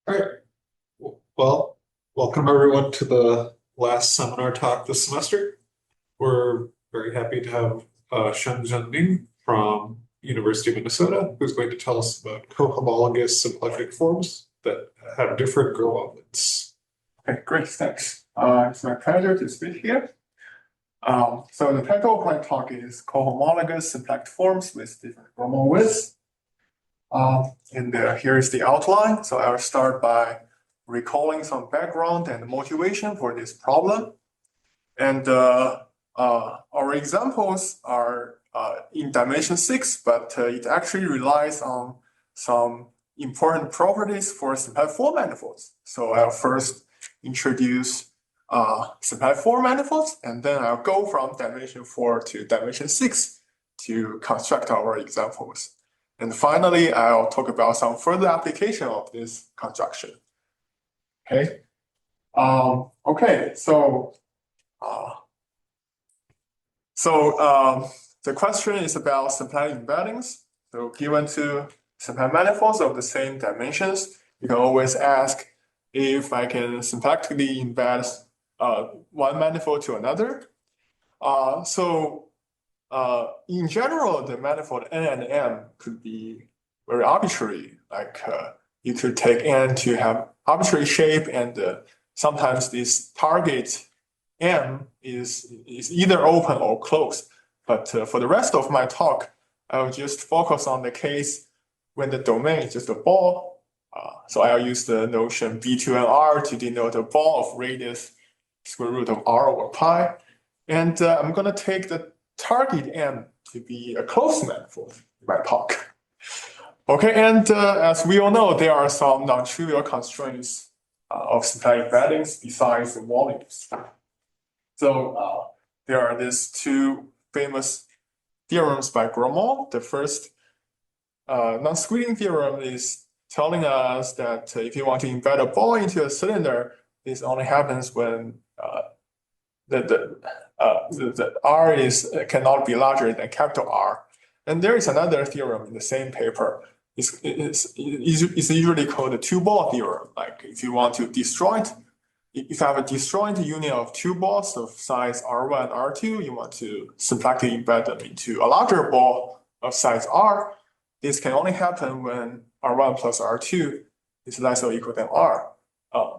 All right. Well, welcome everyone to the last seminar talk this semester. We're very happy to have Shengzhen Ning from University of Minnesota, who's going to tell us about cohomologous symplectic forms that have different Gromov lengths. Okay, great, thanks. It's my pleasure to speak here. So the title of my talk is Cohomologous Symplectic Forms with Different Gromov Widths. Here is the outline. So I'll start by recalling some background and motivation for this problem. And our examples are in dimension 6, but it actually relies on some important properties for symplectic form manifolds. So I'll first introduce symplectic form manifolds, and then I'll go from dimension 4 to dimension 6 to construct our examples. And finally, I'll talk about some further application of this construction. Okay. The question is about symplectic embeddings. So given two symplectic manifolds of the same dimensions, you can always ask if I can symplectically embed one manifold to another. In general, the manifold n and m could be very arbitrary. Like you could take n to have arbitrary shape, and sometimes this target m is either open or closed. But for the rest of my talk, I'll just focus on the case when the domain is just a ball. So I'll use the notion B2 and R to denote a ball of radius square root of R over pi. And I'm going to take the target M to be a closed manifold in my talk. Okay, and as we all know, there are some non-trivial constraints of symplectic embeddings besides the volumes. So there are these two famous theorems by Gromov. The first non-squeezing theorem is telling us that if you want to embed a ball into a cylinder, this only happens when the R cannot be larger than capital R. And there is another theorem in the same paper. It's usually called the two-ball theorem. Like if you want to if you have a disjoint union of two balls of size R1 and R2, you want to symplectically embed them into a larger ball of size R. This can only happen when R1 plus R2 is less or equal than R.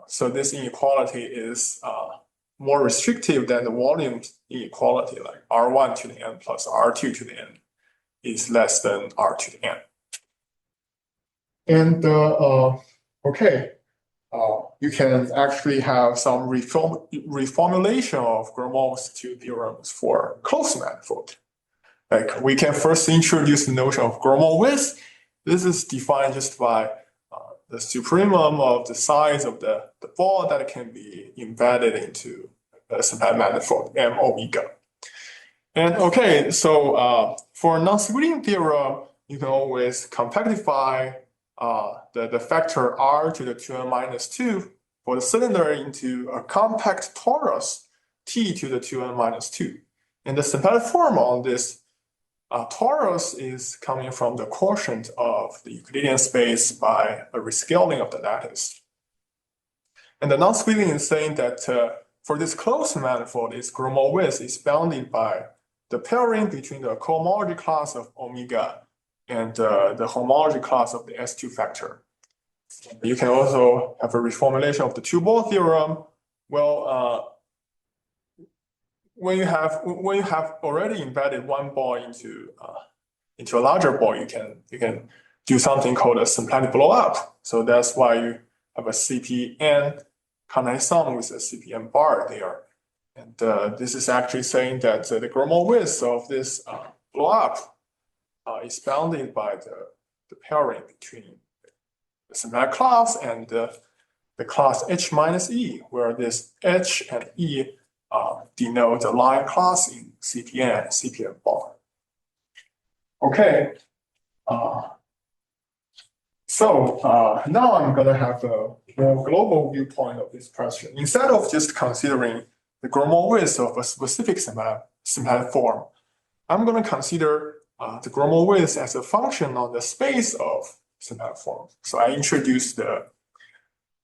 So this inequality is more restrictive than the volume inequality, like R1 to the n plus R2 to the n is less than R to the n. And you can actually have some reformulation of Gromov's two theorems for closed manifold. Like we can first introduce the notion of Gromov width. This is defined just by the supremum of the size of the ball that can be embedded into a symplectic manifold M omega. And for non-squeezing theorem, you can always compactify the factor r to the 2n minus 2 for the cylinder into a compact torus t to the 2n minus 2. And the symplectic form on this torus is coming from the quotient of the Euclidean space by a rescaling of the lattice. And the non-squeezing is saying that for this closed manifold, its Gromov width is bounded by the pairing between the cohomology class of omega and the homology class of the S2 factor. You can also have a reformulation of the two-ball theorem. Well, when you have already embedded one ball into a larger ball, you can do something called a symplectic blow-up. So that's why you have a CPN Carnot sum with a CPN bar there. And this is actually saying that the Gromov width of this blow-up is bounded by the pairing between the symplectic class and the class H minus E, where this H and E denote the line class in CPN and CPN bar. Okay. Now I'm going to have a more global viewpoint of this question. Instead of just considering the Gromov width of a specific symplectic form, I'm going to consider the Gromov width as a function on the space of symplectic form. So I introduced the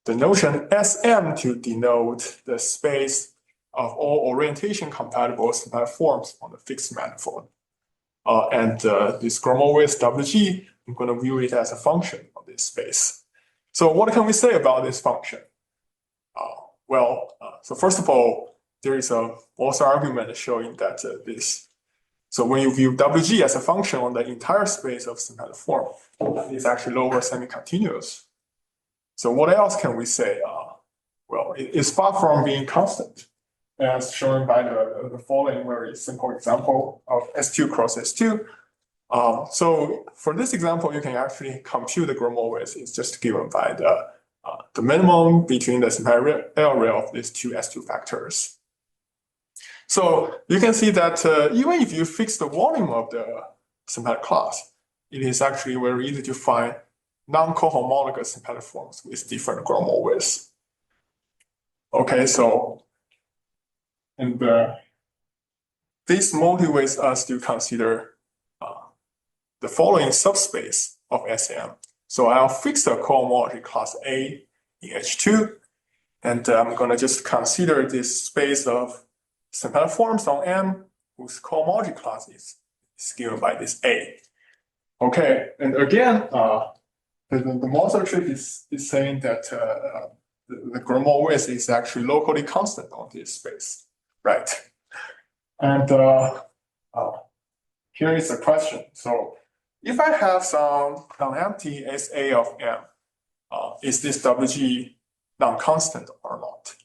the notion SM to denote the space of all orientation compatible symplectic forms on the fixed manifold. And this Gromov width WG, I'm going to view it as a function of this space. So what can we say about this function? So first of all, there is also argument showing that so when you view WG as a function on the entire space of symplectic form, it's actually lower semi-continuous. So what else can we say? It's far from being constant, as shown by the following very simple example of S2 cross S2. So for this example, you can actually compute the Gromov width. It's just given by the minimum between the symplectic area of these two S2 factors. So you can see that even if you fix the volume of the symplectic class, it is actually very easy to find non-cohomologous symplectic forms with different Gromov widths. Okay, so this motivates us to consider the following subspace of SM. So I'll fix the cohomology class A in H2, and I'm going to just consider this space of symplectic forms on M whose cohomology class is given by this A. Okay, and again, the Moser trick is saying that the Gromov width is actually locally constant on this space, right? And here is a question. So if I have some non-empty SA of M, is this WG non-constant or not?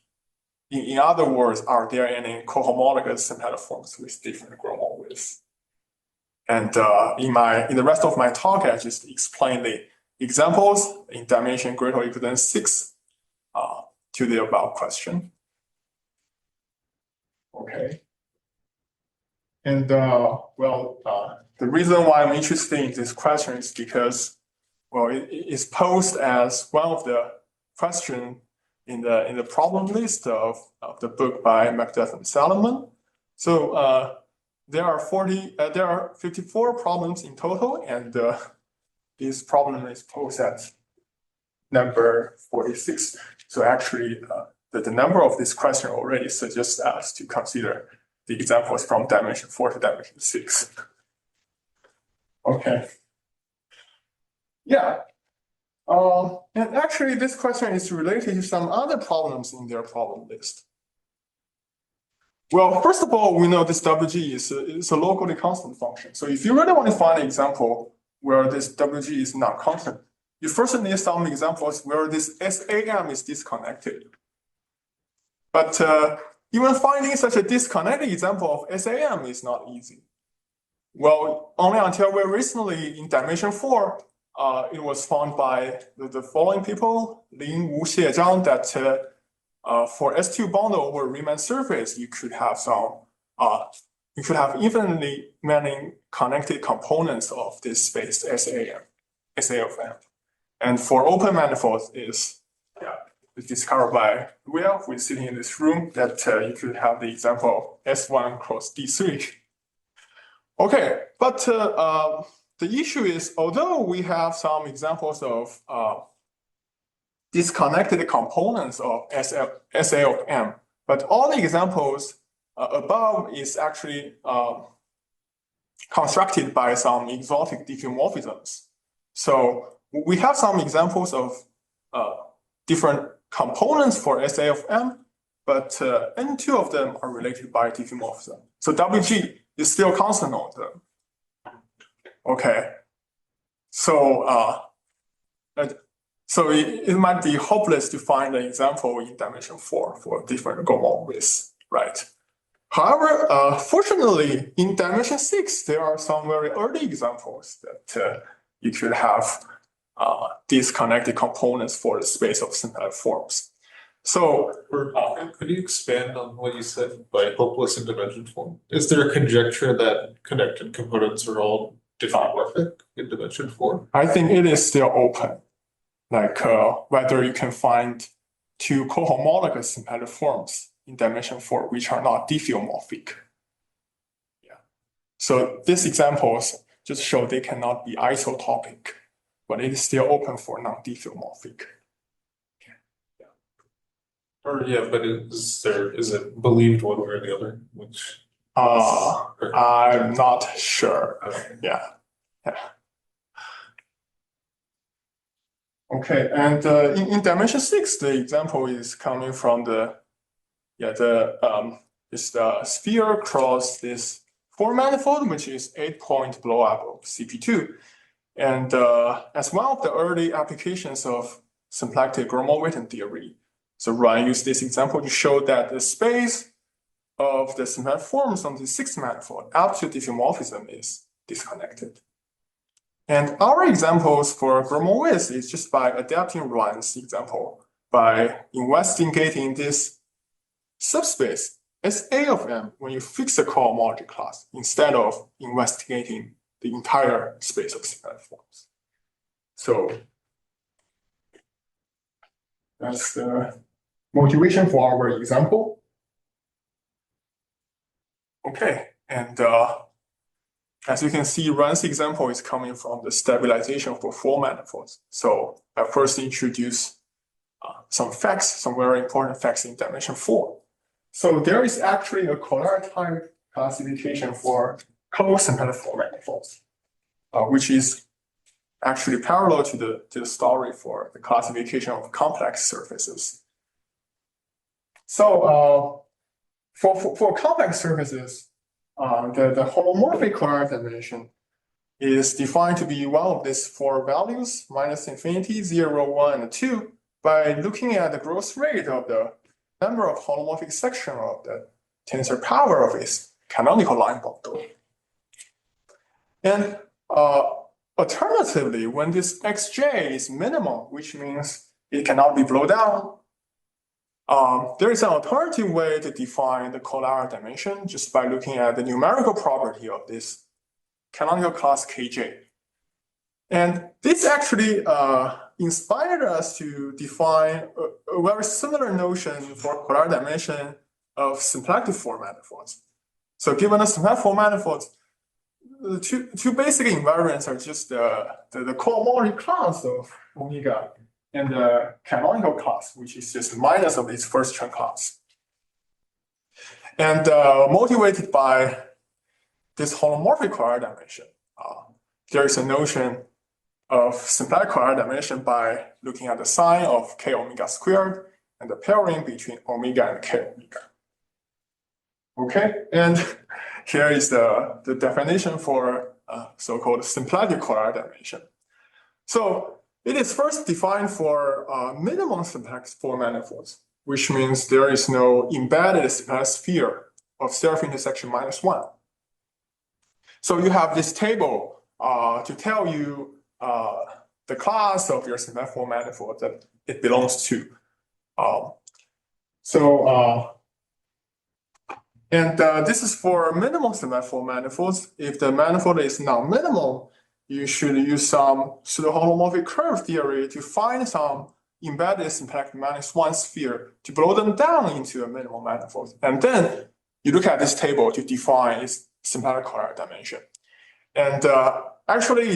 In other words, are there any cohomologous symplectic forms with different Gromov widths? And in the rest of my talk, I just explain the examples in dimension greater or equal than 6 to the above question. Okay. And the reason why I'm interested in this question is because, it is posed as one of the questions in the problem list of the book by McDuff-Salamon. So there are 54 problems in total, and this problem is posed at number 46. So actually, the number of this question already suggests us to consider the examples from dimension 4 to dimension 6. Okay. Yeah. And actually, this question is related to some other problems in their problem list. Well, first of all, we know this WG is a locally constant function. So if you really want to find an example where this WG is not constant, you first need some examples where this SAM is disconnected. But even finding such a disconnected example of SAM is not easy. Well, only until very recently in dimension 4, it was found by the following people, Lin, Wu, Xie, Zhang, that for S2 bundle over Riemann surface, you could have infinitely many connected components of this space SA of M. And for open manifolds is discovered by Ruan, who is sitting in this room, that you could have the example of S1 cross D3. Okay, but the issue is, although we have some examples of disconnected components of SA of M, but all the examples above is actually constructed by some exotic diffeomorphisms. So we have some examples of different components for SA of M, but any two of them are related by diffeomorphism. So WG is still constant on them. Okay, so it might be hopeless to find an example in dimension 4 for different Gromov widths, right? However, fortunately, in dimension 6, there are some very early examples that you could have disconnected components for the space of symplectic forms. So, could you expand on what you said by hopeless in dimension 4? Is there a conjecture that connected components are all diffeomorphic in dimension 4? I think it is still open, like whether you can find two cohomologous symplectic forms in dimension 4 which are not diffeomorphic. Yeah. So these examples just show they cannot be isotopic, but it is still open for non-diffeomorphic. Or yeah, but is it believed one way or the other? Which I'm not sure. okay. Yeah. Yeah. Okay, and in dimension 6, the example is coming from it's the sphere across this four manifold, which is 8-point blow up of CP2. And as one of the early applications of symplectic Gromov-Witten theory, so Ruan used this example to show that the space of the symplectic forms on the 6th manifold up to diffeomorphism is disconnected. And our examples for Gromov is just by adapting Ruan's example by investigating this subspace as A of M when you fix the cohomology class instead of investigating the entire space of symplectic forms. So that's the motivation for our example. Okay, and as you can see, Ruan's example is coming from the stabilization for four manifolds. So I first introduce some facts, some very important facts in dimension 4. So there is actually a Collier type classification for closed symplectic four manifolds, which is actually parallel to the story for the classification of complex surfaces. So for complex surfaces, the holomorphic Collier dimension is defined to be one of these four values, -infinity, 0, 1, and 2, by looking at the growth rate of the number of holomorphic section of the tensor power of its canonical line bundle. And alternatively, when this xj is minimum, which means it cannot be blown down, there is an alternative way to define the Collier dimension just by looking at the numerical property of this canonical class Kj. And this actually inspired us to define a very similar notion for Collier dimension of symplectic four manifolds. So given the symplectic four manifolds, the two basic invariants are just the cohomology class of omega and the canonical class, which is just minus of its first term class. And motivated by this holomorphic Collier dimension, there is a notion of symplectic Collier dimension by looking at the sign of k omega squared and the pairing between omega and k omega. Okay, and here is the definition for so-called symplectic Collier dimension. So it is first defined for minimum symplectic four manifolds, which means there is no embedded symplectic sphere of self-intersection -1. So you have this table to tell you the class of your symplectic four manifold that it belongs to. This is for minimum symplectic four manifolds. If the manifold is non-minimal, you should use some pseudo-holomorphic curve theory to find some embedded symplectic -1 sphere to blow them down into a minimal manifold. And then you look at this table to define its symplectic Collier dimension. And actually,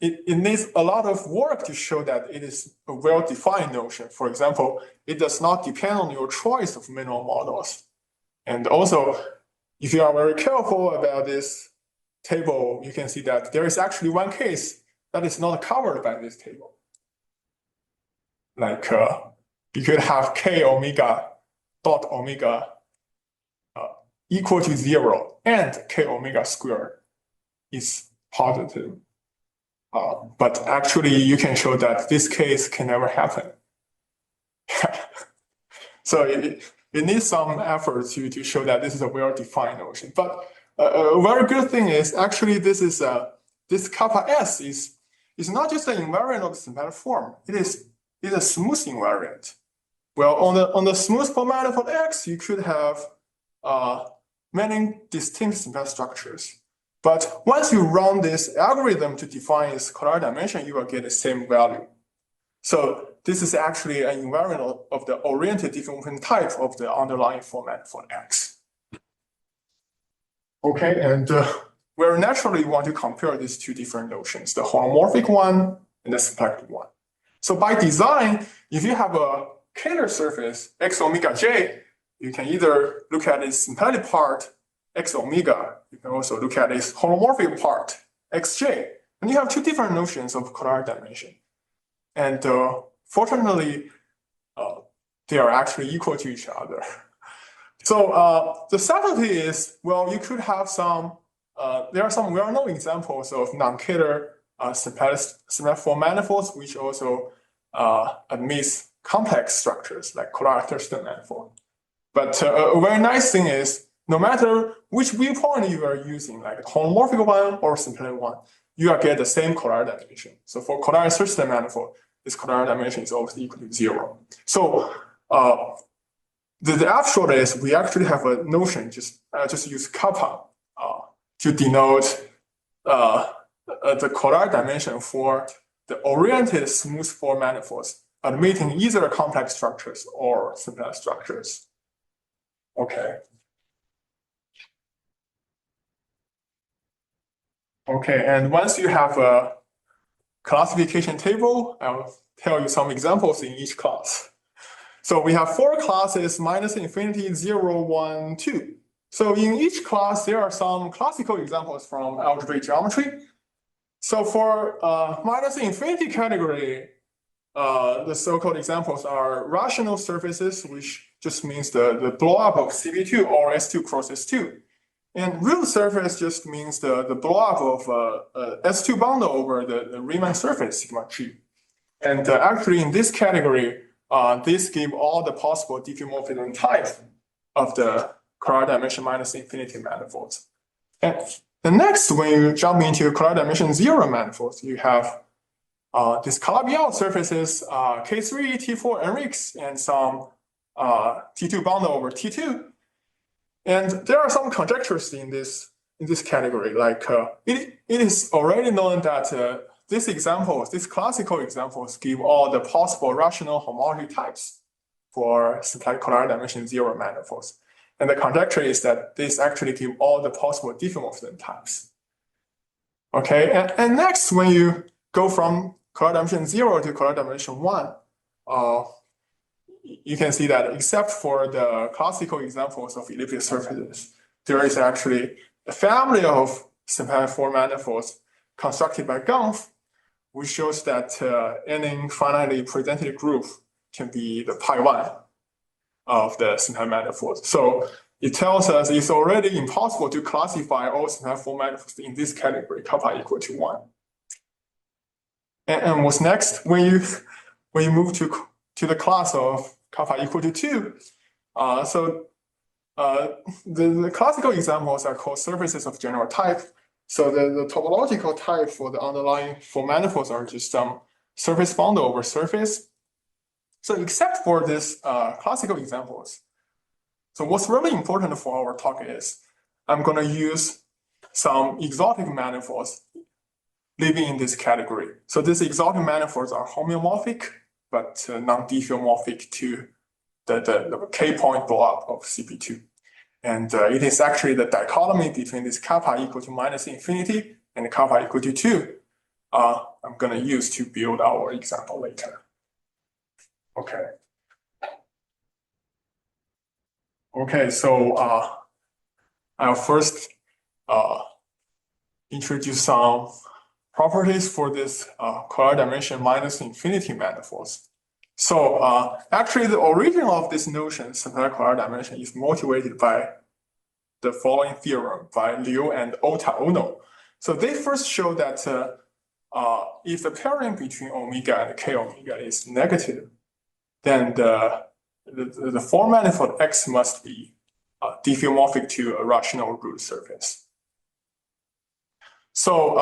it needs a lot of work to show that it is a well-defined notion. For example, it does not depend on your choice of minimal models. And also, if you are very careful about this table, you can see that there is actually one case that is not covered by this table. Like you could have k omega dot omega equal to 0 and k omega squared is positive. But actually, you can show that this case can never happen. So it needs some effort to show that this is a well-defined notion. But a very good thing is actually this kappa S is not just an invariant of the symplectic form. It is a smooth invariant. Well, on the smooth manifold X, you could have many distinct symplectic structures. But once you run this algorithm to define its Collier dimension, you will get the same value. So this is actually an invariant of the oriented diffeomorphism type of the underlying four manifold X. Okay, and we naturally want to compare these two different notions, the holomorphic one and the symplectic one. So by design, if you have a Kähler surface, x omega j, you can either look at its symplectic part, x omega. You can also look at its holomorphic part, xj. And you have two different notions of color dimension. And fortunately, they are actually equal to each other. So the subtlety is, well, you could have some, there are some well-known examples of non-Kähler symplectic form manifolds, which also admits complex structures like Collar-Thurston manifold. But a very nice thing is, no matter which viewpoint you are using, like a homomorphic one or symplectic one, you will get the same Collar dimension. So for Collar-Thurston manifold, this Collar dimension is always equal to 0. So the upshot is we actually have a notion, just use kappa to denote the Collar dimension for the oriented smooth form manifolds, admitting either complex structures or simple structures. Okay. Okay, and once you have a classification table, I'll tell you some examples in each class. So we have 4 classes, minus infinity, 0, 1, 2. So in each class, there are some classical examples from algebraic geometry. So for minus infinity category, the so-called examples are rational surfaces, which just means the blow-up of CP2 or S2 cross S2. And real surface just means the blow-up of S2 bundle over the Riemann surface, sigma G. And actually in this category, this gives all the possible diffeomorphism type of the Collar dimension minus infinity manifolds. And the next, when you jump into Collar dimension 0 manifolds, you have these Calabi-Yau surfaces, K3, T4, Enriques, and some T2 bundle over T2. And there are some conjectures in this category, like it is already known that these classical examples give all the possible rational homology types for symplectic Collar dimension 0 manifolds. And the conjecture is that this actually gives all the possible diffeomorphism types. Okay, and next, when you go from Collar dimension 0 to Collar dimension 1, you can see that except for the classical examples of elliptic surfaces, there is actually a family of symplectic form manifolds constructed by Gromov, which shows that any finitely presented group can be the pi 1 of the symplectic manifolds. So it tells us it's already impossible to classify all symplectic form manifolds in this category, kappa equal to 1. And what's next? When you move to the class of kappa equal to 2, the classical examples are called surfaces of general type. So the topological type for the underlying form manifolds are just some surface bundle over surface. So except for these classical examples, so what's really important for our talk is I'm going to use some exotic manifolds living in this category. So these exotic manifolds are homeomorphic, but non-diffeomorphic to the K-point blow-up of CP2. And it is actually the dichotomy between this kappa equal to minus infinity and kappa equal to 2 I'm going to use to build our example later. Okay. Okay, so I'll first introduce some properties for this Collar dimension minus infinity manifolds. So actually the origin of this notion, symplectic Collar dimension, is motivated by the following theorem by Liu and Ota Ono. So they first showed that if the pairing between omega and k omega is negative, then the form manifold X must be diffeomorphic to a rational root surface. So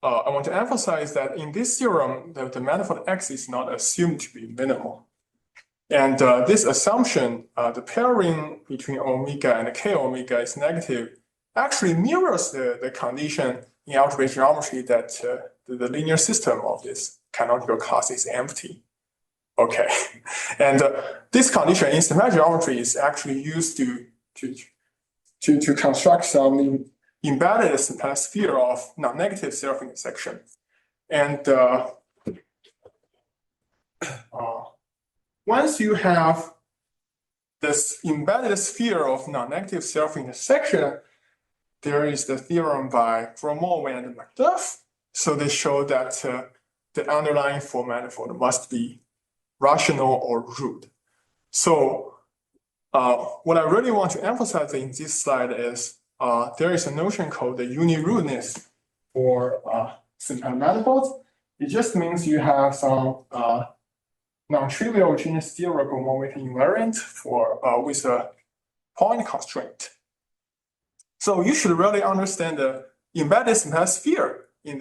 I want to emphasize that in this theorem, the manifold X is not assumed to be minimal. And this assumption, the pairing between omega and k omega is negative, actually mirrors the condition in algebraic geometry that the linear system of this canonical class is empty. Okay, and this condition in symplectic geometry is actually used to construct some embedded symplectic sphere of non-negative self-intersection. And once you have this embedded sphere of non-negative self-intersection, there is the theorem by Gromov and McDuff. So they show that the underlying full manifold must be rational or root. So what I really want to emphasize in this slide is there is a notion called the unirootness for simple manifolds. It just means you have some non-trivial genus zero Gromov invariant for with a point constraint. So you should really understand the embedded symplectic sphere in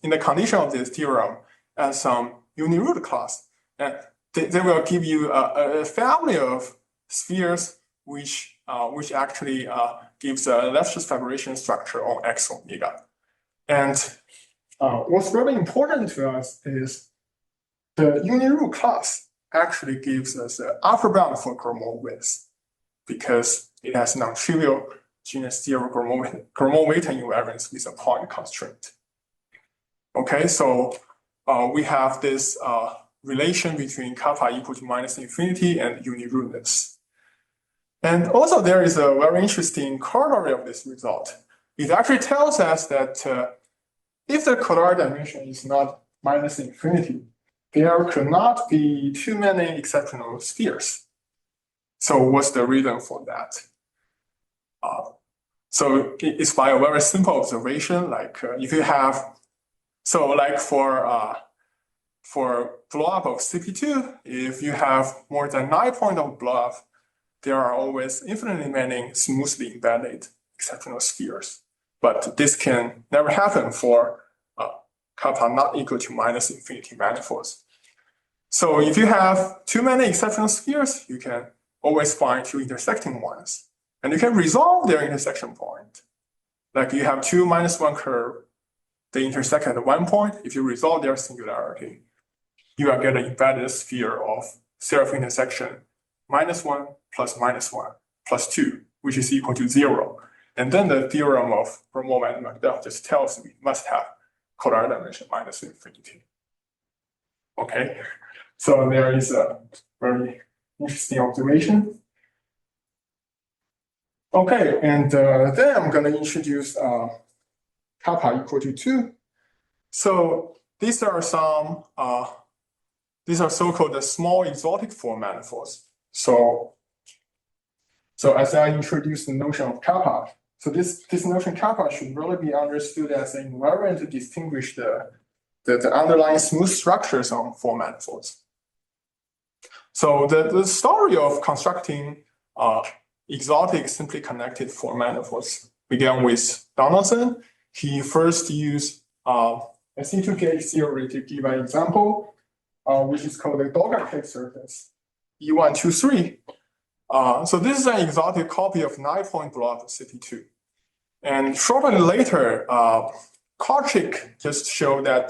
in the condition of this theorem as some uniroot class, and they will give you a family of spheres which actually gives a left vibration structure on X omega. And what's really important to us is the uniroot class actually gives us an upper bound for Gromov width because it has non-trivial genus zero Gromov invariance with a point constraint. Okay, so we have this relation between kappa equal to minus infinity and unirootness. And also there is a very interesting corollary of this result. It actually tells us that if the Color dimension is not minus infinity, there could not be too many exceptional spheres. So what's the reason for that? So it's by a very simple observation, like if you have, so like for blow-up of CP2, if you have more than 9 points of blow-up, there are always infinitely many smoothly embedded exceptional spheres. But this can never happen for kappa not equal to minus infinity manifolds. So if you have too many exceptional spheres, you can always find two intersecting ones. And you can resolve their intersection point. Like you have two -1 curve, they intersect at 1 point. If you resolve their singularity, you are getting embedded sphere of self-intersection -1 plus -1 plus 2, which is equal to 0. And then the theorem of Gromov and McDuff just tells me must have Color dimension minus infinity. Okay, so there is a very interesting observation. Okay, and then I'm going to introduce kappa equal to 2. So these are some these are so-called small exotic form manifolds. So as I introduce the notion of kappa, so this notion kappa should really be understood as an invariant to distinguish the underlying smooth structures on form manifolds. So the story of constructing exotic simply connected form manifolds began with Donaldson. He first used a C2 gauge theory to give an example, which is called the Doga cake surface, E123. So this is an exotic copy of 9-point block CP2. And shortly later, Kochik just showed that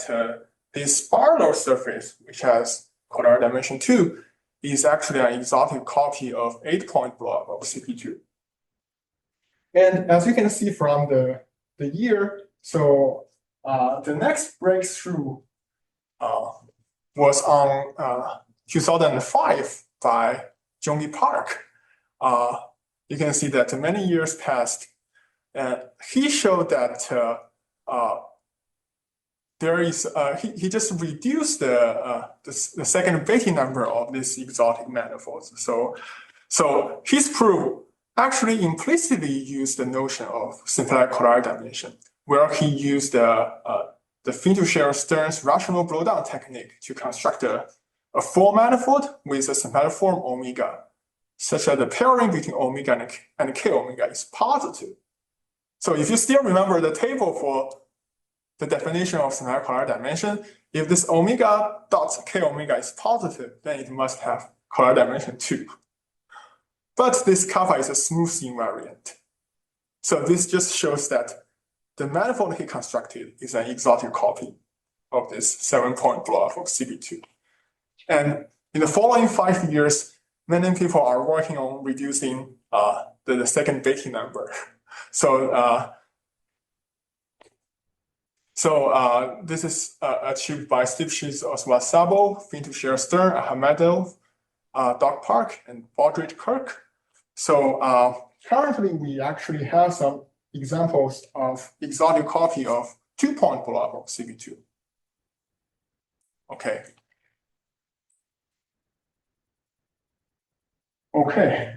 this spiral surface, which has Color dimension 2, is actually an exotic copy of 8-point block of CP2. And as you can see from the year, so the next breakthrough was on 2005 by Jongmi Park. You can see that many years passed, and he showed that there is he just reduced the second Betti number of these exotic manifolds. So his proof actually implicitly used the notion of symplectic Color dimension, where he used the Fintushel-Stearns rational blowdown technique to construct a full manifold with a symplectic form omega, such that the pairing between omega and k omega is positive. So if you still remember the table for the definition of symplectic Color dimension, if this omega dot k omega is positive, then it must have Color dimension 2. But this kappa is a smooth invariant. So this just shows that the manifold he constructed is an exotic copy of this 7-point block of CP2. And in the following 5 years, many people are working on reducing the second Betti number. So So this is achieved by Steve Schiz, Oswald Sabo, Fintu Stern, Ahmedov, Doc Park, and Baudrich Kirk. So currently, we actually have some examples of exotic copy of two-point block of CP2. Okay. Okay.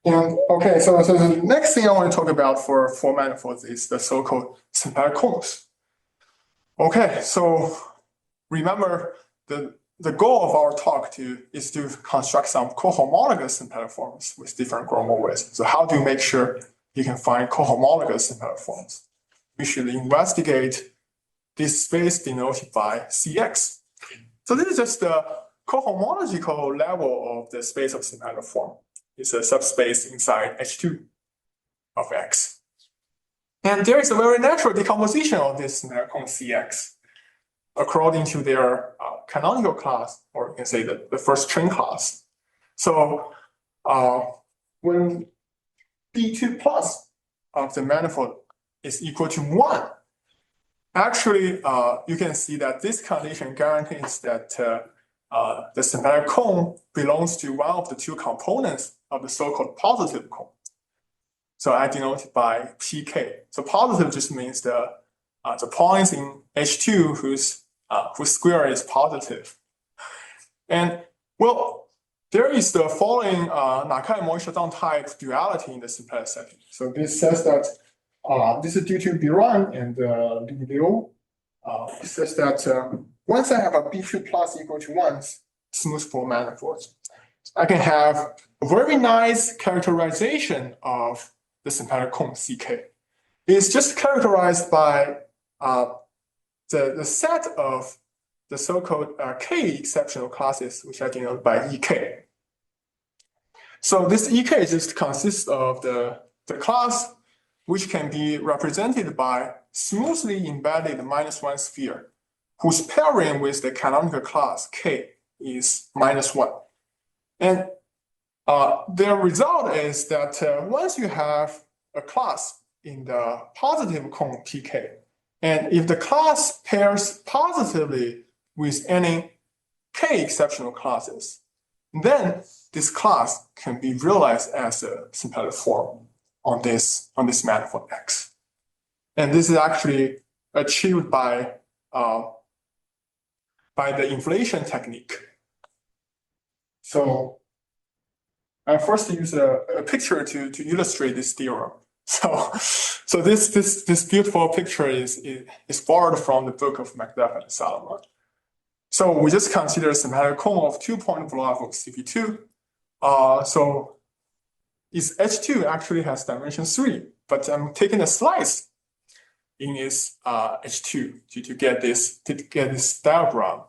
And okay, so the next thing I want to talk about for manifolds is the so-called symplectic cones. Okay, so remember the goal of our talk is to construct some cohomologous symplectic forms with different Gromov widths. So how do you make sure you can find cohomologous symplectic forms? We should investigate this space denoted by Cx. So this is just the cohomological level of the space of symplectic form. It's a subspace inside H2 of X. And there is a very natural decomposition of this symplectic cone Cx according to their canonical class, or you can say the first train class. So when B2 plus of the manifold is equal to 1, actually you can see that this condition guarantees that the symplectic cone belongs to one of the two components of the so-called positive cone. So I denote it by PK. So positive just means the points in H2 whose square is positive. And well, there is the following Nakai-Moishe type duality in the symplectic setting. So this says that this is due to Ruan and Liu. It says that once I have a B2 plus equal to 1 smooth pole manifolds, I can have a very nice characterization of the symplectic cone CK. It's just characterized by the set of the so-called K exceptional classes, which are denoted by EK. So this EK just consists of the class which can be represented by smoothly embedded -1 sphere, whose pairing with the canonical class K is -1. And the result is that once you have a class in the positive cone PK, and if the class pairs positively with any K exceptional classes, then this class can be realized as a symplectic form on this manifold X. And this is actually achieved by the inflation technique. So I first use a picture to illustrate this theorem. So this beautiful picture is borrowed from the book of McDuff-Salamon. So we just consider a symplectic cone of two-point block of CP2. So its H2 actually has dimension 3, but I'm taking a slice in its H2 to get this diagram.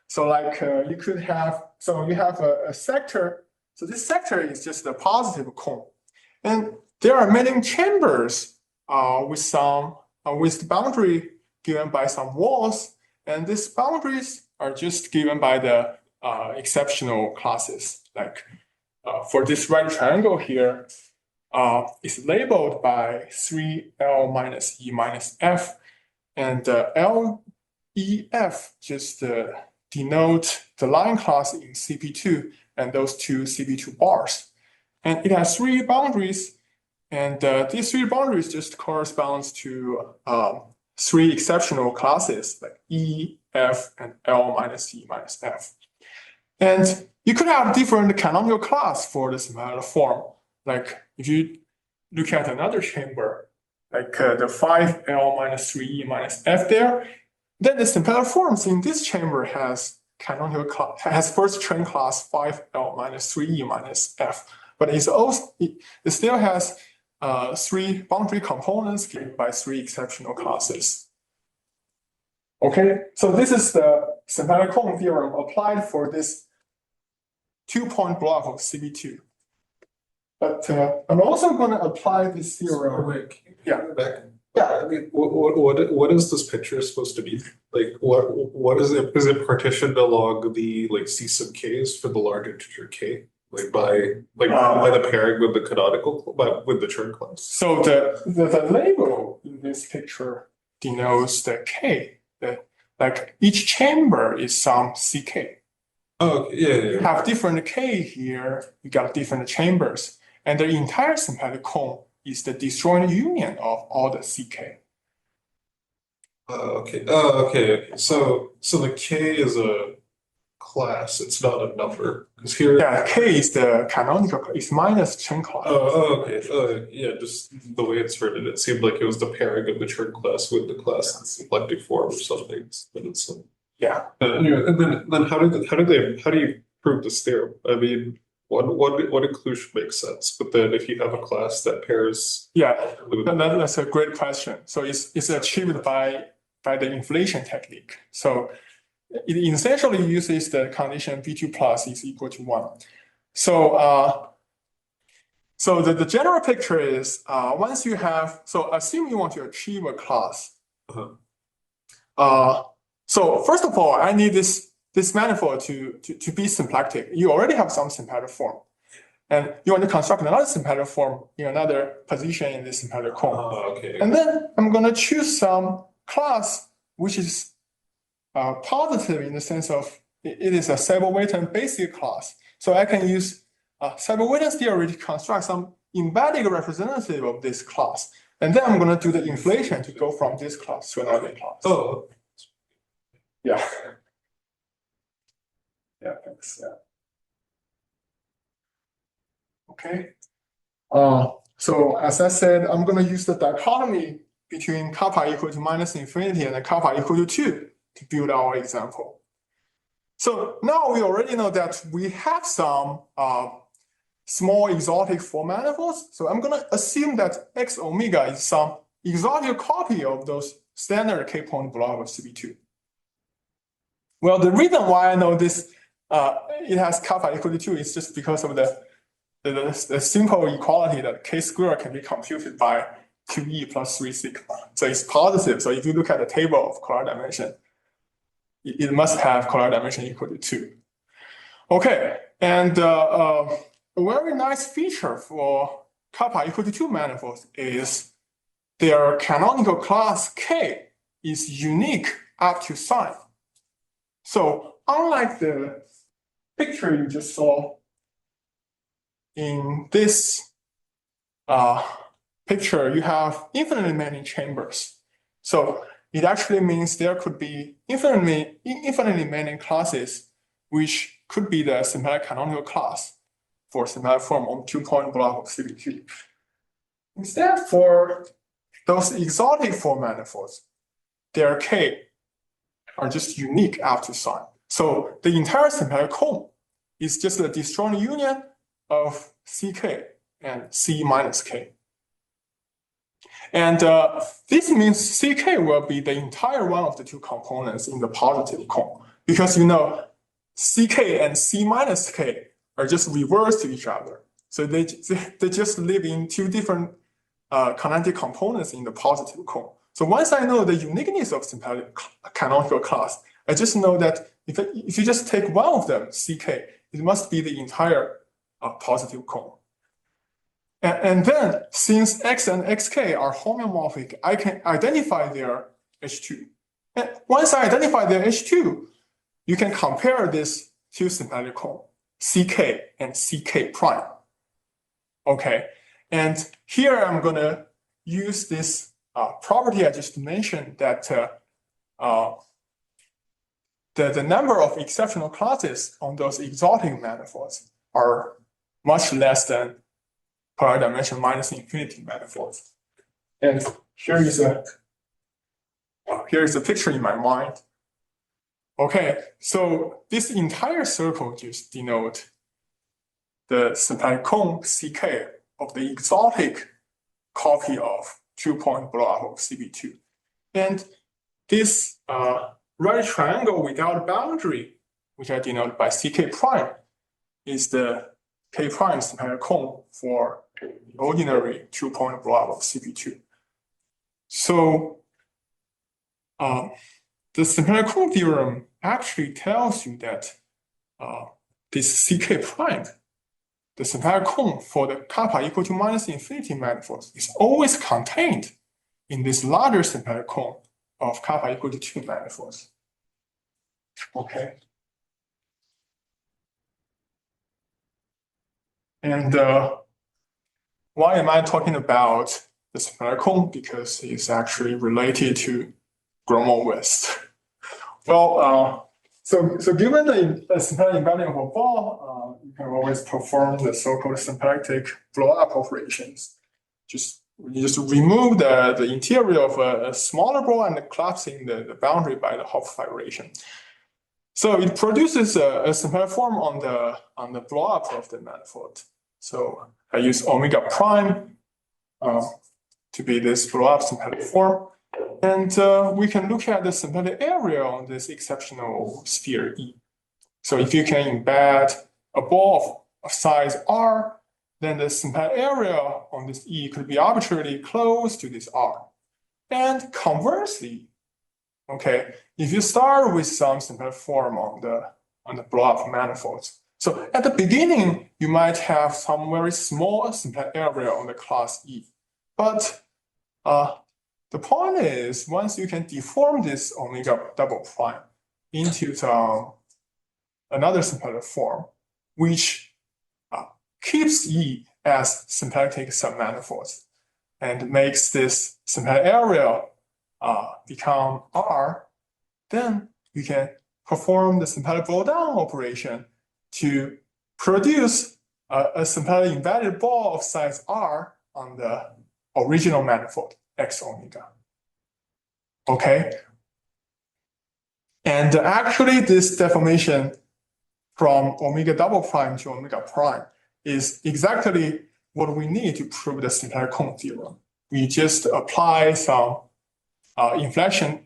So like you could have, so you have a sector. So this sector is just a positive cone, and there are many chambers with the boundary given by some walls, and these boundaries are just given by the exceptional classes. Like for this right triangle here, is labeled by 3L minus E minus F, and L, E, F just denote the line class in CP2 and those two CP2 bars. And it has 3 boundaries, and these 3 boundaries just corresponds to 3 exceptional classes like E, F, and L minus E minus F. And you could have different canonical class for this symplectic form. Like if you look at another chamber, like the 5L minus 3E minus F there, then the symplectic forms in this chamber has canonical class, has first train class 5L minus 3E minus F, but it still has 3 boundary components given by 3 exceptional classes. Okay, so this is the symplectic cone theorem applied for this two-point block of CP2. But I'm also going to apply this theorem. Wait, yeah. Back. Yeah. I mean, what is this picture supposed to be? Like, what is it? Is it partitioned along the like C sub k's for the large integer k? Like by the pairing with the canonical, with the Chern class. So the label in this picture denotes the K. Like each chamber is some CK. Oh, okay. Yeah, You have different K here, you got different chambers, and the entire symplectic cone is the disjoint union of all the CK. Okay. Okay. So the K is a class. It's not a number. Because here. Yeah, K is the canonical, it's minus Chen class. Okay. Yeah, just the way it's written, it seemed like it was the pairing of the Chern class with the class in symplectic form or something. But it's yeah. Anyway, and then how do you prove this theorem? I mean, one inclusion makes sense, but then if you have a class that pairs. Yeah, that's a great question. So it's achieved by the inflation technique. So it essentially uses the condition B2 plus is equal to 1. So the general picture is once you have, so assume you want to achieve a class. So first of all, I need this manifold to be symplectic. You already have some symplectic form. And you want to construct another symplectic form in another position in this symplectic cone. Okay. And then I'm going to choose some class which is positive in the sense of it is a Seiberg-Witten basic class. So I can use Seiberg-Witten theory to construct some embedded representative of this class. And then I'm going to do the inflation to go from this class to another class. Oh. Yeah. Yeah, thanks. Yeah. Okay. So as I said, I'm going to use the dichotomy between kappa equal to minus infinity and kappa equal to 2 to build our example. So now we already know that we have some small exotic form manifolds. So I'm going to assume that X omega is some exotic copy of those standard K-point block of CB2. Well, the reason why I know this, it has kappa equal to 2 is just because of the simple equality that K squared can be computed by 2e plus 3 sigma. So it's positive. So if you look at the table of color dimension, it must have color dimension equal to 2. Okay, and a very nice feature for kappa equal to 2 manifolds is their canonical class K is unique up to sign. So unlike the picture you just saw in this picture, you have infinitely many chambers. So it actually means there could be infinitely many classes which could be the symplectic canonical class for symplectic form on 2-point block of CB2. Instead, for those exotic form manifolds, their K are just unique up to sign. So the entire symplectic cone is just a disjoint union of CK and C minus K. And this means CK will be the entire one of the two components in the positive cone. Because you know, CK and C minus K are just reversed to each other. So they just live in two different kinetic components in the positive cone. So once I know the uniqueness of symplectic canonical class, I just know that if you just take one of them, CK, it must be the entire positive cone. And then, since X and XK are homeomorphic, I can identify their H2. And once I identify their H2, you can compare this to symplectic cone, CK and CK prime. Okay, and here I'm going to use this property I just mentioned that the number of exceptional classes on those exotic manifolds are much less than color dimension minus infinity manifolds. And here is a picture in my mind. Okay, so this entire circle just denotes the symplectic cone CK of the exotic copy of 2-point block of CB2. And this right triangle without boundary, which I denote by CK prime, is the K prime symplectic cone for the ordinary 2-point block of CB2. So the symplectic cone theorem actually tells you that this CK prime, the symplectic cone for the kappa equal to minus infinity manifolds, is always contained in this larger symplectic cone of kappa equal to 2 manifolds. Okay. And why am I talking about the symplectic cone? Because it's actually related to Gromov width. Well, so given the symplectic invariant of a ball, you can always perform the so-called symplectic blow-up operations. You just remove the interior of a smaller ball and collapsing the boundary by the Hopf vibration. So it produces a symplectic form on the blow-up of the manifold. So I use omega prime to be this blow-up symplectic form. And we can look at the symplectic area on this exceptional sphere E. So if you can embed a ball of size R, then the symplectic area on this E could be arbitrarily close to this R. And conversely, okay, if you start with some symplectic form on the blow-up manifolds, so at the beginning, you might have some very small symplectic area on the class E. But the point is, once you can deform this omega double prime into another symplectic form, which keeps E as symplectic submanifolds and makes this symplectic area become R, then you can perform the symplectic blow-down operation to produce a symplectic embedded ball of size R on the original manifold X omega. Okay? And actually, this deformation from omega double prime to omega prime is exactly what we need to prove the symplectic cone theorem. We just apply some inflation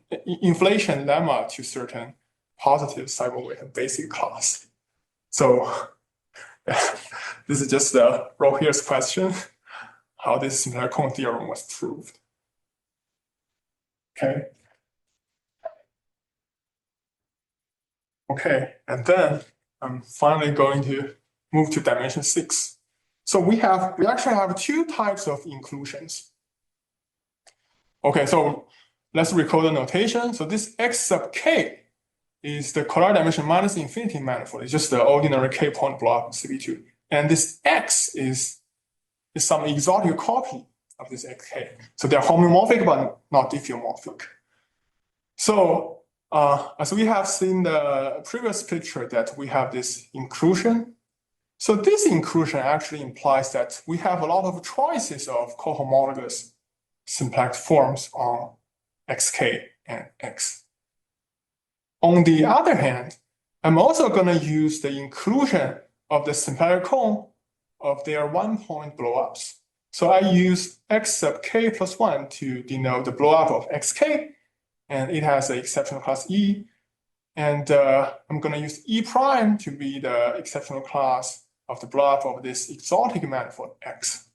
lemma to certain positive Simonyi basic class. So this is just the Rohir's question, how this symplectic cone theorem was proved. Okay. Okay, and then I'm finally going to move to dimension 6. So we actually have two types of inclusions. Okay, so let's recall the notation. So this X sub K is the color dimension minus infinity manifold. It's just the ordinary K point block CP2. And this X is some exotic copy of this XK. So they're homeomorphic, but not diffeomorphic. So as we have seen the previous picture that we have this inclusion. So this inclusion actually implies that we have a lot of choices of cohomologous symplectic forms on XK and X. On the other hand, I'm also going to use the inclusion of the symplectic cone of their one-point blowups. So I use X sub K plus 1 to denote the blowup of XK, and it has an exceptional class E. And I'm going to use E prime to be the exceptional class of the blowup of this exotic manifold X.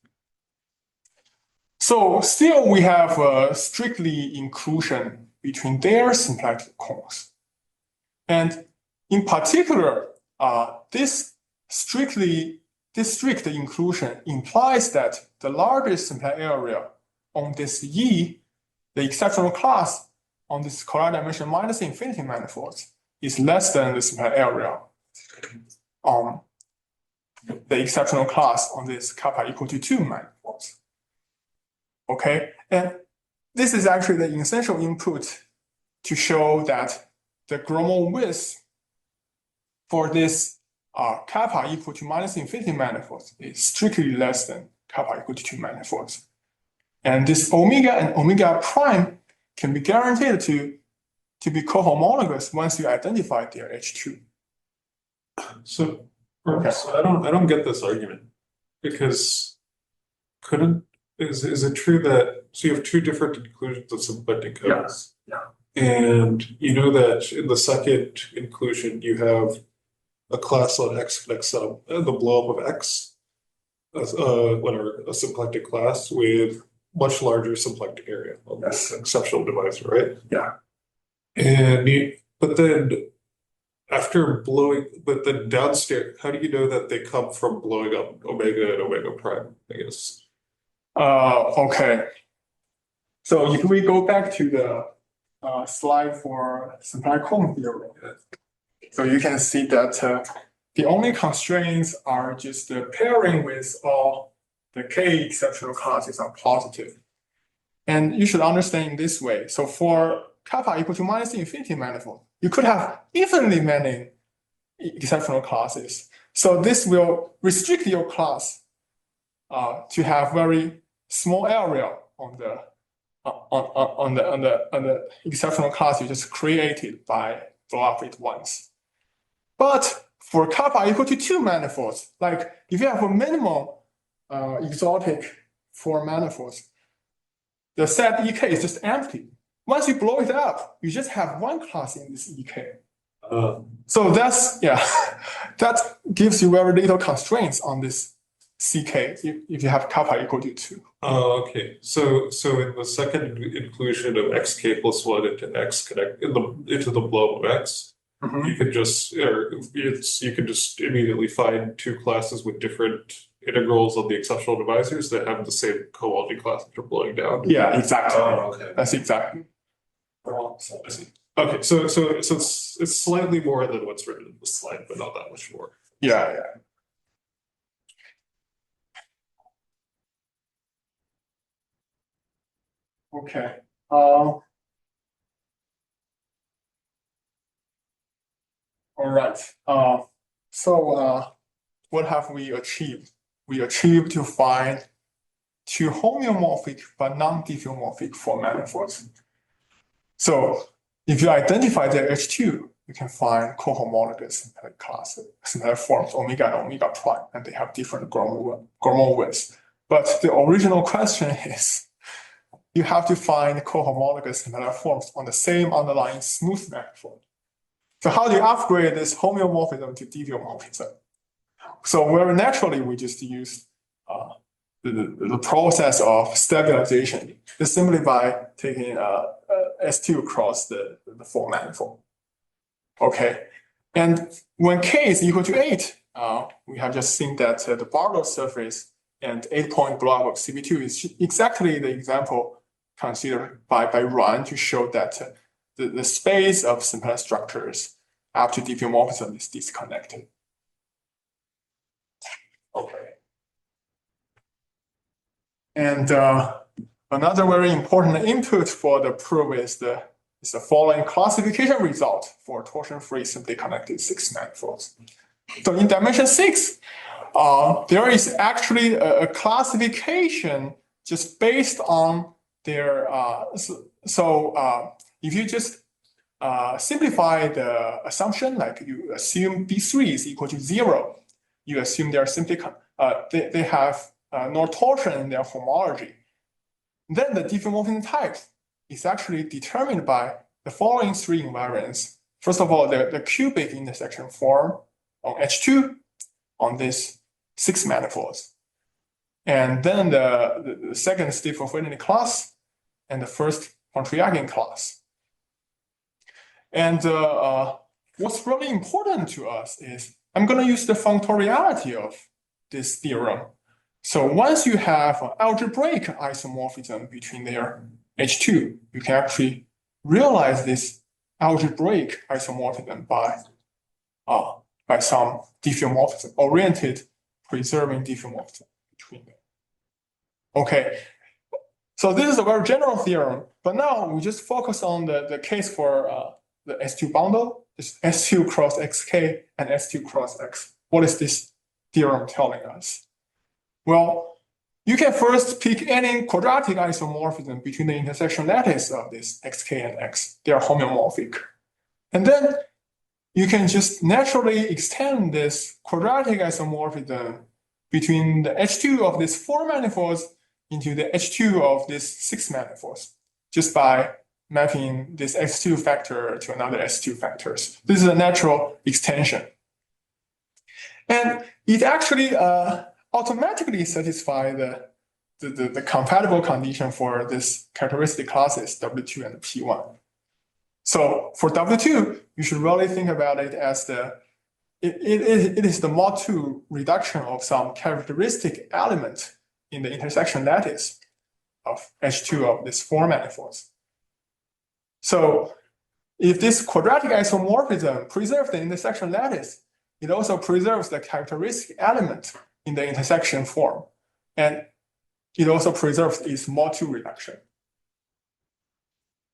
So still we have a strictly inclusion between their symplectic cones. And in particular, this strict inclusion implies that the largest symplectic area on this E, the exceptional class on this color dimension minus infinity manifolds, is less than the symplectic area on the exceptional class on this kappa equal to 2 manifolds. Okay, and this is actually the essential input to show that the Gromov width for this kappa equal to minus infinity manifolds is strictly less than kappa equal to 2 manifolds. And this omega and omega prime can be guaranteed to be cohomologous once you identify their H2. So I don't get this argument, because is it true that so you have two different inclusions of symplectic codes? Yeah. And you know that in the second inclusion you have a class on X connects the blow up of X, whatever, a symplectic class with much larger symplectic area on this exceptional divisor, right? Yeah. And but then downstairs, how do you know that they come from blowing up omega and omega prime, I guess? Okay. So if we go back to the slide for symplectic Cohomologous theorem. So you can see that the only constraints are just the pairing with all the k exceptional classes are positive. And you should understand in this way. So for kappa equal to minus infinity manifold, you could have infinitely many exceptional classes. So this will restrict your class to have very small area on the exceptional class you just created by blow up it once. But for kappa equal to 2 manifolds, like if you have a minimum exotic for manifolds, the set EK is just empty. Once you blow it up, you just have one class in this EK. So that's, that gives you very little constraints on this CK if you have kappa equal to 2. Oh, okay. So in the second inclusion of xk plus 1 into x connect into the blow of x, you can just immediately find two classes with different integrals on the exceptional divisors that have the same cohomology class that you're blowing down. Yeah, exactly. Oh, okay. That's exactly. I see. Okay, so it's slightly more than what's written in the slide, but not that much more. Yeah. Okay. All right. So what have we achieved? We achieved to find two homeomorphic but non-diffeomorphic for manifolds. So if you identify their H2, you can find cohomologous symplectic classes, symplectic forms omega and omega prime, and they have different Gromov widths. But the original question is, you have to find cohomologous symplectic forms on the same underlying smooth manifold. So how do you upgrade this homeomorphism to diffeomorphism? So very naturally, we just use the process of stabilization. It's simply by taking S2 across the full manifold. Okay, and when k is equal to 8, we have just seen that the Barlow surface and 8-point blow-up of CP2 is exactly the example considered by Ruan to show that the space of symplectic structures up to diffeomorphism is disconnected. Okay. And another very important input for the proof is the following classification result for torsion-free simply connected 6 manifolds. So in dimension 6, there is actually a classification just based on their. If you just simplify the assumption, like you assume B3 is equal to 0, you assume they are simply they have no torsion in their homology. Then the diffeomorphism type is actually determined by the following 3 invariants. First of all, the cubic intersection form on H2 on these 6 manifolds. And then the second Stiefel affinity class and the first Pontryagin class. And what's really important to us is I'm going to use the functoriality of this theorem. So once you have an algebraic isomorphism between their H2, you can actually realize this algebraic isomorphism by some diffeomorphism, oriented preserving diffeomorphism between them. Okay, so this is a very general theorem, but now we just focus on the case for the S2 bundle, this S2 cross xk and S2 cross x. What is this theorem telling us? Well, you can first pick any quadratic isomorphism between the intersection lattice of this xk and x. They are homeomorphic. And then you can just naturally extend this quadratic isomorphism between the H2 of these 4 manifolds into the H2 of these 6 manifolds, just by mapping this x2 factor to another s2 factors. This is a natural extension. And it actually automatically satisfies the compatible condition for this characteristic classes W2 and P1. So for W2, you should really think about it as it is the mod 2 reduction of some characteristic element in the intersection lattice of H2 of these 4 manifolds. So if this quadratic isomorphism preserves the intersection lattice, it also preserves the characteristic element in the intersection form. And it also preserves its mod2 reduction.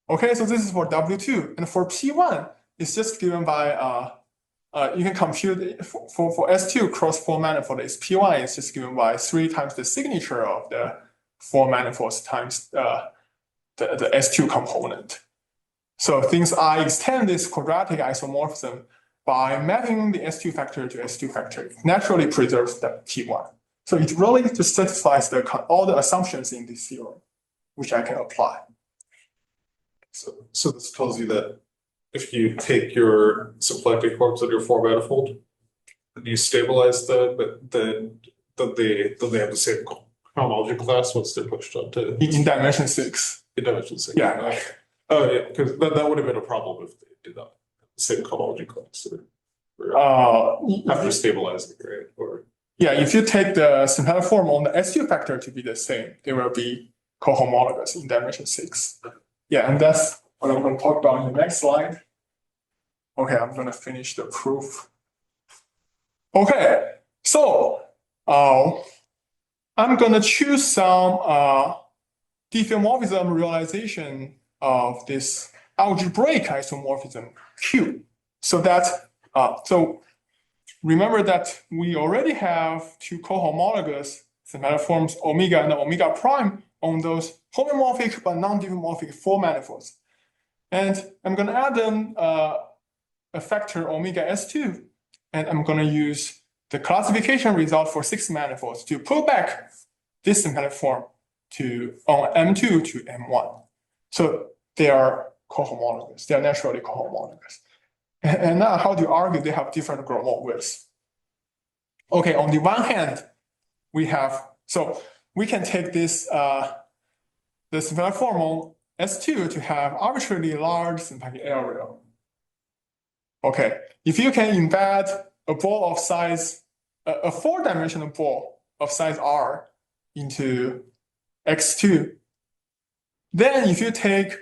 Okay, so this is for W2. And for P1, it's just given by, you can compute for S2 cross 4 manifold, is P1 is just given by 3 times the signature of the 4 manifolds times the S2 component. So since I extend this quadratic isomorphism by mapping the S2 factor to S2 factor, it naturally preserves the P1. So it really just satisfies all the assumptions in this theorem, which I can apply. So this tells you that if you take your symplectic forms of your 4 manifold and you stabilize them, but then they have the same cohomology class once they're pushed onto in dimension 6. In dimension 6. Yeah. Oh yeah, because that would have been a problem if they did not have the same cohomology class. After stabilizing, right? Or yeah, if you take the symplectic form on the S2 factor to be the same, they will be cohomologous in dimension 6. Yeah, and that's what I'm going to talk about in the next slide. Okay, I'm going to finish the proof. Okay, so I'm going to choose some diffeomorphism realization of this algebraic isomorphism Q. So that so remember that we already have 2 cohomologous symplectic forms omega and omega prime on those homomorphic but non-diffeomorphic 4 manifolds. And I'm going to add them a factor omega S2, and I'm going to use the classification result for 6 manifolds to pull back this symplectic form on M2 to M1. So they are cohomologous. They are naturally cohomologous. And now how do you argue they have different Gromov widths? Okay, on the one hand, we can take this the symplectic form on S2 to have arbitrarily large symplectic area. Okay, if you can embed a ball of size, a 4-dimensional ball of size R into X2, then if you take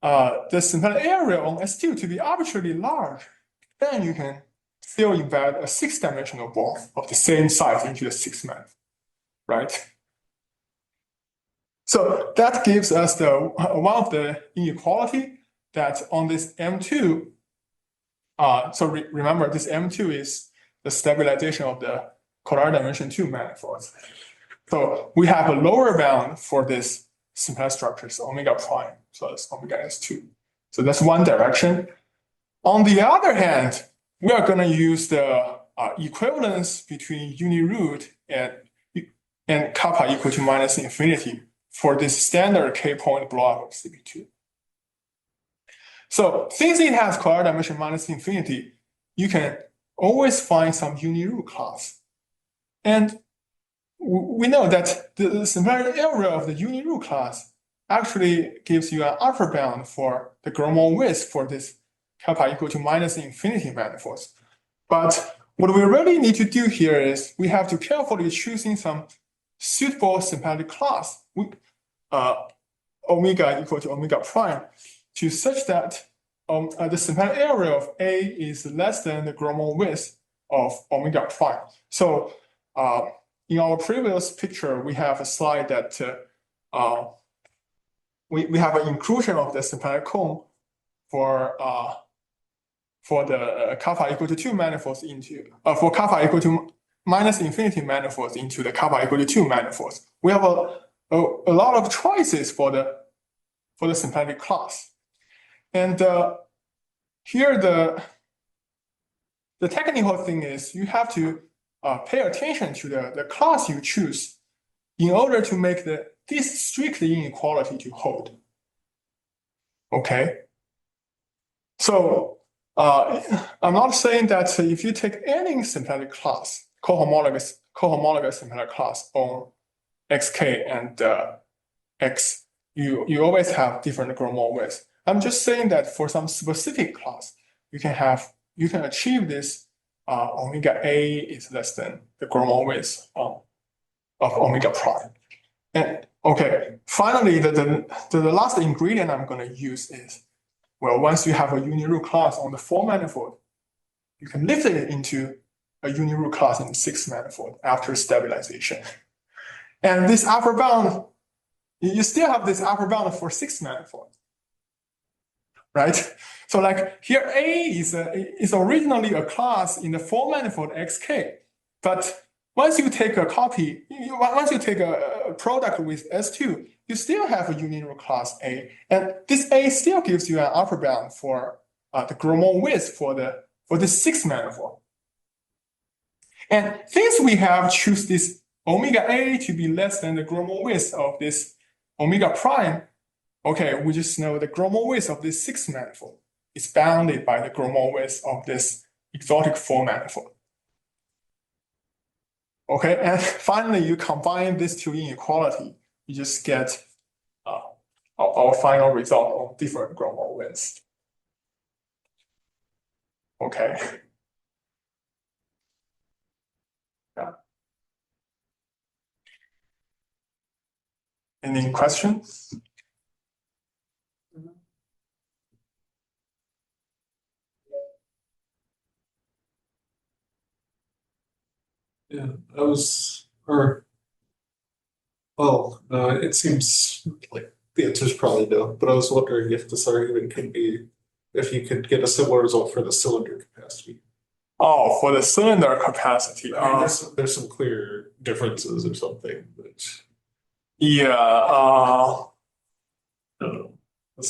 the symplectic area on S2 to be arbitrarily large, then you can still embed a 6-dimensional ball of the same size into the 6th manifold, right? So that gives us one of the inequality that on this M2, remember this M2 is the stabilization of the quadratic dimension 2 manifolds. So we have a lower bound for this symplectic structures, omega prime plus omega S2. So that's one direction. On the other hand, we are going to use the equivalence between uniroot and kappa equal to minus infinity for this standard k-point block of CP2. So since it has quadratic dimension minus infinity, you can always find some uniroot class. And we know that the symplectic area of the uniroot class actually gives you an upper bound for the Gromov width for this kappa equal to minus infinity manifolds. But what we really need to do here is we have to carefully choosing some suitable symplectic class, omega equal to omega prime, to such that the symplectic area of A is less than the Gromov width of omega prime. So in our previous picture, we have a slide that we have an inclusion of the symplectic cone for the kappa equal to 2 manifolds into for kappa equal to minus infinity manifolds into the kappa equal to 2 manifolds. We have a lot of choices for the symplectic class, and here the technical thing is you have to pay attention to the class you choose in order to make this strictly inequality to hold. Okay, so I'm not saying that if you take any symplectic class, cohomologous symplectic class on xk and x, you always have different Gromov widths. I'm just saying that for some specific class, you can achieve this omega A is less than the Gromov width of omega prime. And Okay, finally, the last ingredient I'm going to use is, well, once you have a uniroot class on the 4-manifold, you can lift it into a uniroot class in the 6-manifold after stabilization. And this upper bound, you still have this upper bound for 6-manifold, right? So like here, A is originally a class in the 4-manifold XK, but once you take a copy, once you take a product with S2, you still have a uniroot class A, and this A still gives you an upper bound for the Gromov width for the 6-manifold. And since we have choose this omega A to be less than the Gromov width of this omega prime, okay, we just know the Gromov width of this 6-manifold is bounded by the Gromov width of this exotic 4-manifold. Okay, and finally, you combine these two inequality, you just get our final result of different Gromov widths. Okay. Yeah. Any questions? Yeah, it seems like the answer is probably no, but I was wondering if this argument could be, if you could get a similar result for the cylinder capacity. Oh, for the cylinder capacity. I mean, there's some clear differences or something, but Yeah. I don't know.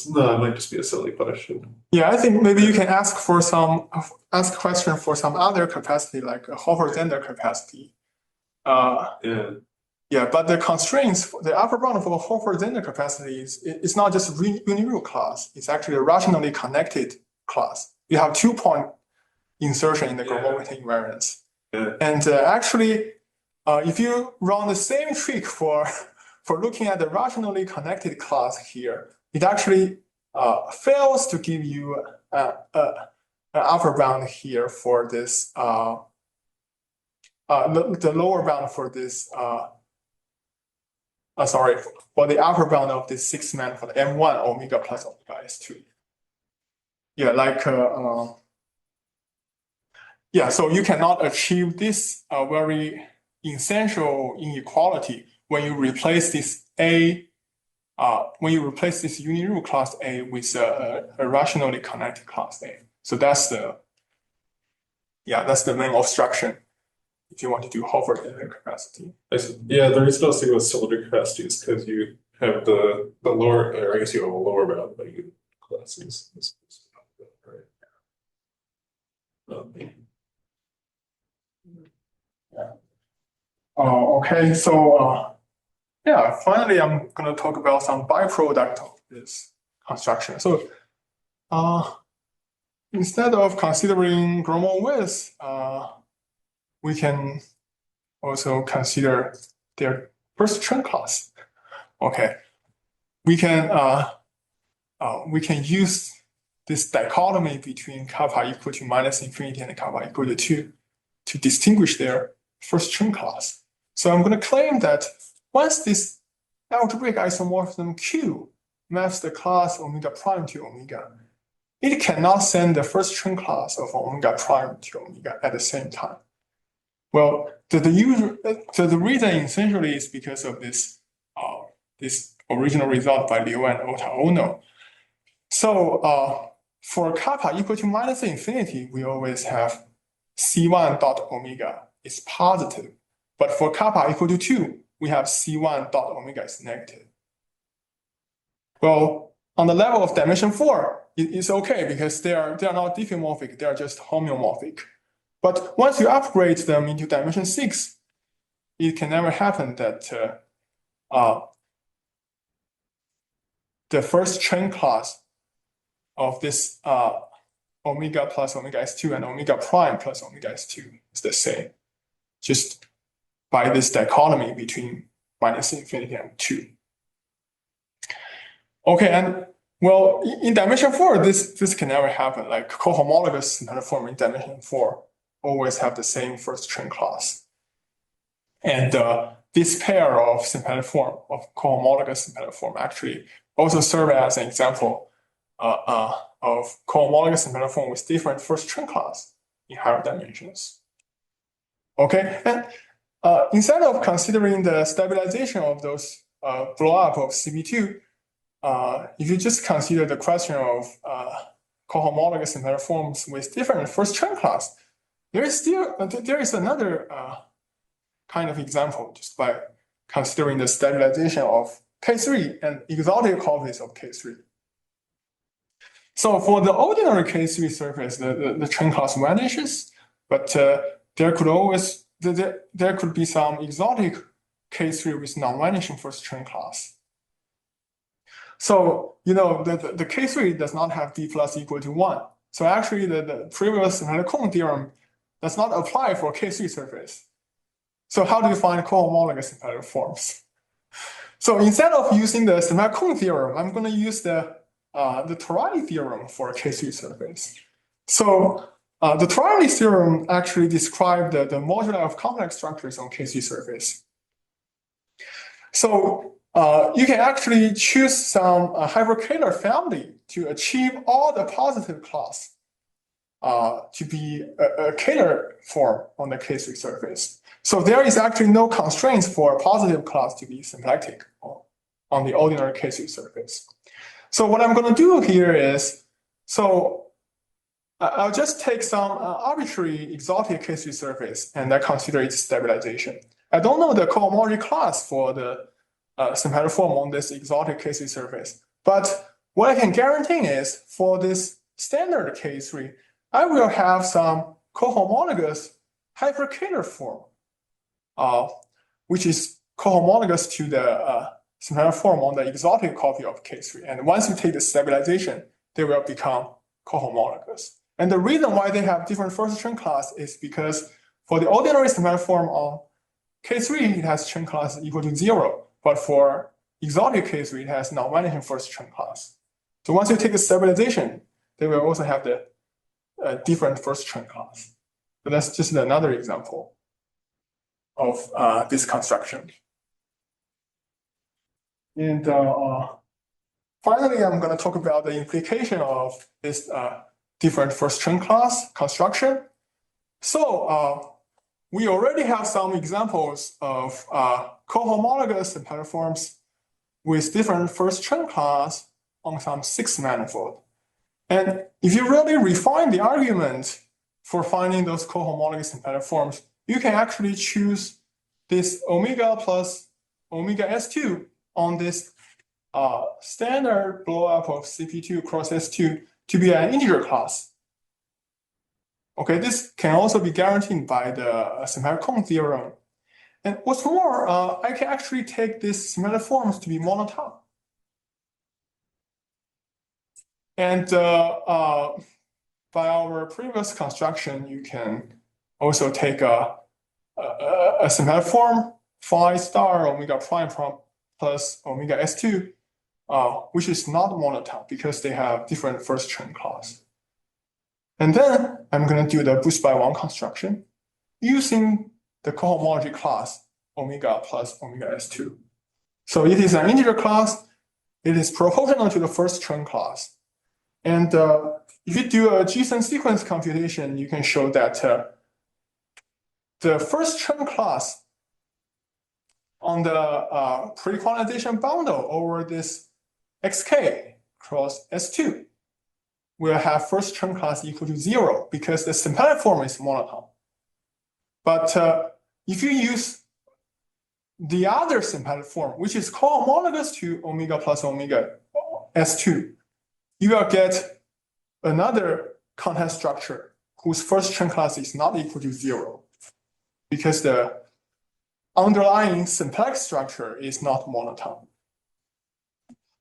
No, it might just be a silly question. Yeah, I think maybe you can ask question for some other capacity like a Hofer-Zehnder capacity. Yeah. Yeah, but the constraints, the upper bound for Hofer-Zehnder capacity is not just uniroot class. It's actually a rationally connected class. You have 2-point insertion in the Gromov invariance. Yeah. And actually, if you run the same trick for looking at the rationally connected class here, it actually fails to give you an upper bound here for this, the lower bound for this, for the upper bound of this 6-manifold M1 omega plus omega S2. Yeah, like, yeah, so you cannot achieve this very essential inequality when you replace this A, when you replace this uniroot class A with a rationally connected class A. So that's the main obstruction if you want to do Hofer-Zehnder capacity. Yeah, the reason I was thinking about cylinder capacity is because you have the lower, or I guess you have a lower bound by unit classes. Right. Yeah. Okay, so yeah, finally I'm gonna talk about some byproduct of this construction. So instead of considering Gromov width, we can also consider their first Chern class. Okay, we can use this dichotomy between kappa equal to -infinity and kappa equal to 2 to distinguish their first Chern class. So I'm going to claim that once this algebraic isomorphism Q maps the class omega prime to omega, it cannot send the first Chern class of omega prime to omega at the same time. Well, the reason essentially is because of this this original result by Liu and Ota Ono. So for kappa equal to -infinity, we always have C1 dot omega is positive. But for kappa equal to 2, we have C1 dot omega is negative. Well, on the level of dimension 4, it's okay because they are not diffeomorphic, they are just homeomorphic. But once you upgrade them into dimension 6, it can never happen that the first Chern class of this omega plus omega S2 and omega prime plus omega S2 is the same, just by this dichotomy between -infinity and 2. Okay, and well, in dimension 4, this can never happen. Like cohomologous manifold in dimension 4 always have the same first Chern class. And this pair of symplectic form, of cohomologous symplectic form, actually also serve as an example of cohomologous symplectic form with different first Chern class in higher dimensions. Okay, and instead of considering the stabilization of those blow up of CP2, if you just consider the question of cohomologous symplectic forms with different first Chern class, there is another kind of example just by considering the stabilization of K3 and exotic copies of K3. So for the ordinary K3 surface, the Chern class vanishes, but there could be some exotic K3 with non-vanishing first Chern class. So the K3 does not have D plus equal to 1. So actually the previous Cohn theorem does not apply for K3 surface. So how do you find cohomologous symplectic forms? So instead of using the Cohn theorem, I'm going to use the Torelli theorem for a K3 surface. So the Torelli theorem actually described the moduli of complex structures on K3 surface. So you can actually choose some hyperkähler family to achieve all the positive class to be a Kähler form on the K3 surface. So there is actually no constraints for a positive class to be symplectic on the ordinary K3 surface. So what I'm going to do here is, so I'll just take some arbitrary exotic K3 surface and I consider its stabilization. I don't know the cohomology class for the symplectic form on this exotic K3 surface, but what I can guarantee is for this standard K3, I will have some cohomologous hyperkähler form, which is cohomologous to the symplectic form on the exotic copy of K3. And once you take the stabilization, they will become cohomologous. And the reason why they have different first Chern class is because for the ordinary symplectic form on K3, it has Chern class equal to 0. But for exotic K3, it has non-vanishing first Chern class. So once you take the stabilization, they will also have the different first Chern class. So that's just another example of this construction. And finally, I'm going to talk about the implication of this different first Chern class construction. So we already have some examples of cohomologous symplectic forms with different first Chern class on some 6 manifold. And if you really refine the argument for finding those cohomologous symplectic forms, you can actually choose this omega plus omega S2 on this standard blow-up of CP2 cross S2 to be an integer class. Okay, this can also be guaranteed by the symplectic Cohn theorem. And what's more, I can actually take these symplectic forms to be monotone. And by our previous construction, you can also take a symplectic form phi star omega prime plus omega S2, which is not monotone because they have different first Chern class. And then I'm going to do the boost by 1 construction using the cohomology class omega plus omega S2. So it is an integer class. It is proportional to the first Chern class. And if you do a JSON sequence computation, you can show that the first Chern class on the pre-quantization bundle over this xk cross S2 will have first Chern class equal to 0 because the symplectic form is monotone. But if you use the other symplectic form, which is cohomologous to omega plus omega S2, you will get another content structure whose first Chern class is not equal to 0 because the underlying symplectic structure is not monotone.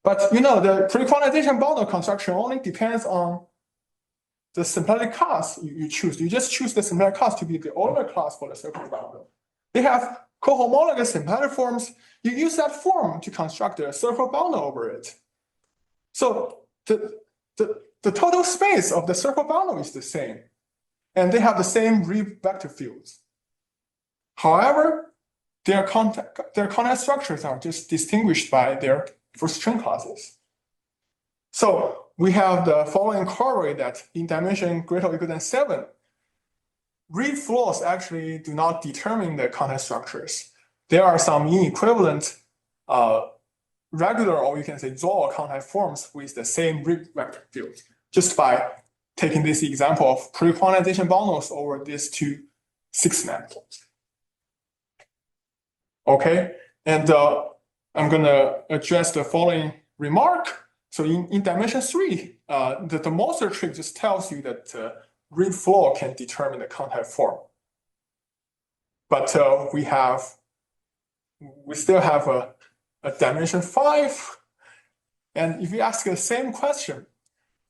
But the pre-quantization bundle construction only depends on the symplectic class you choose. You just choose the symplectic class to be the order class for the circle bundle. They have cohomologous symplectic forms. You use that form to construct a circle bundle over it. So the total space of the circle bundle is the same, and they have the same real vector fields. However, their contact structures are just distinguished by their first chain classes. So we have the following corollary that in dimension greater or equal than 7, reed floors actually do not determine the contact structures. There are some inequivalent regular, or you can say Zoll contact forms with the same reed vector field, just by taking this example of pre-quantization bundles over these two 6 manifolds. Okay, and I'm gonna address the following remark. So in dimension 3, the Moser trick just tells you that reed floor can determine the contact form. But we still have a dimension 5. And if you ask the same question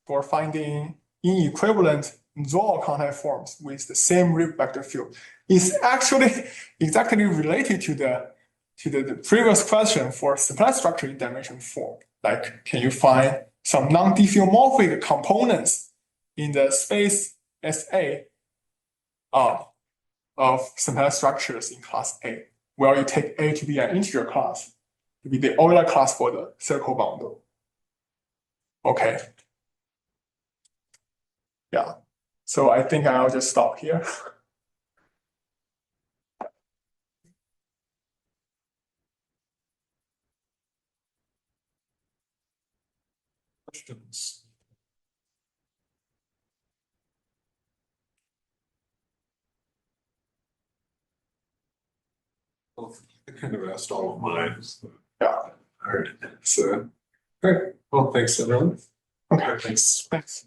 for finding inequivalent Zoll contact forms with the same reed vector field, it's actually exactly related to the previous question for symplectic structure in dimension 4. Like, can you find some non-diffeomorphic components in the space SA of symplectic structures in class A, where you take A to be an integer class, to be the Euler class for the circle bundle. Okay. Yeah. So I think I'll just stop here. Questions? Well, I kind of asked all of mine. So. Yeah. All right. So, all right. Well, thanks, everyone. Okay. Thanks. Thanks.